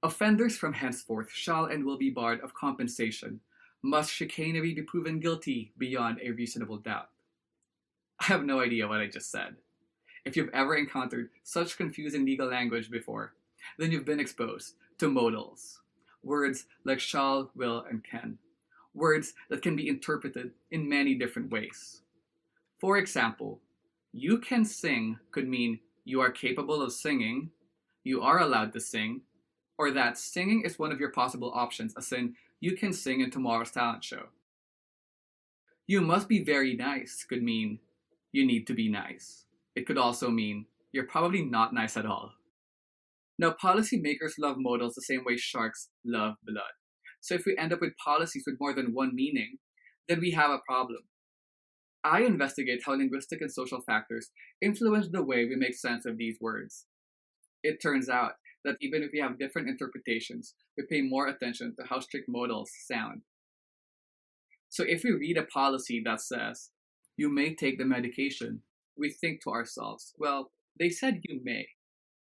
Offenders from henceforth shall and will be barred of compensation, must chicanery be proven guilty beyond a reasonable doubt. I have no idea what I just said. If you've ever encountered such confusing legal language before, then you've been exposed to modals, words like shall, will, and can, words that can be interpreted in many different ways. For example, you can sing could mean you are capable of singing, you are allowed to sing, or that singing is one of your possible options, as in, you can sing in tomorrow's talent show. You must be very nice could mean you need to be nice. It could also mean you're probably not nice at all. Now, policymakers love modals the same way sharks love blood. So if we end up with policies with more than one meaning, then we have a problem. I investigate how linguistic and social factors influence the way we make sense of these words. It turns out that even if we have different interpretations, we pay more attention to how strict modals sound. So if we read a policy that says, you may take the medication, we think to ourselves, well, they said you may.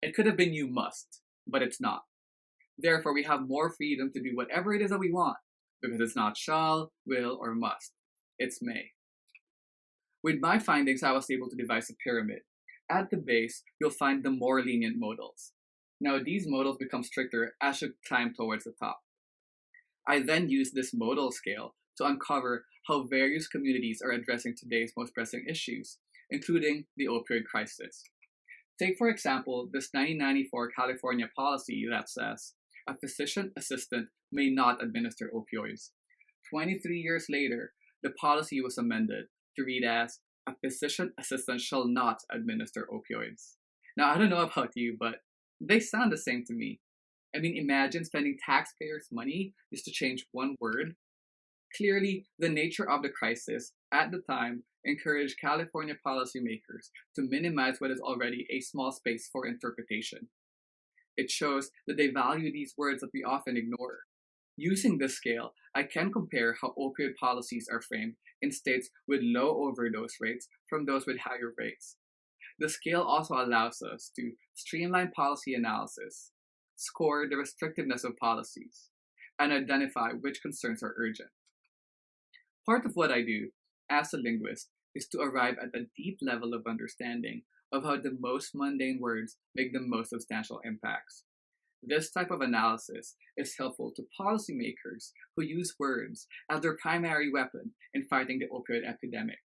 It could have been you must, but it's not. Therefore, we have more freedom to do whatever it is that we want, because it's not shall, will, or must. It's may. With my findings, I was able to devise a pyramid. At the base, you'll find the more lenient modals. Now, these modals become stricter as you climb towards the top. I then used this modal scale to uncover how various communities are addressing today's most pressing issues, including the opioid crisis. Take, for example, this 1994 California policy that says a physician assistant may not administer opioids. 23 years later, the policy was amended to read as a physician assistant shall not administer opioids. Now, I don't know about you, but they sound the same to me. I mean, imagine spending taxpayers' money just to change one word. Clearly, the nature of the crisis at the time encouraged California policymakers to minimize what is already a small space for interpretation. It shows that they value these words that we often ignore. Using this scale, I can compare how opioid policies are framed in states with low overdose rates from those with higher rates. The scale also allows us to streamline policy analysis, score the restrictiveness of policies, and identify which concerns are urgent. Part of what I do as a linguist is to arrive at a deep level of understanding of how the most mundane words make the most substantial impacts. This type of analysis is helpful to policymakers who use words as their primary weapon in fighting the opioid epidemic.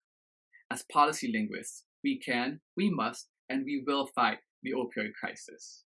As policy linguists, we can, we must, and we will fight the opioid crisis.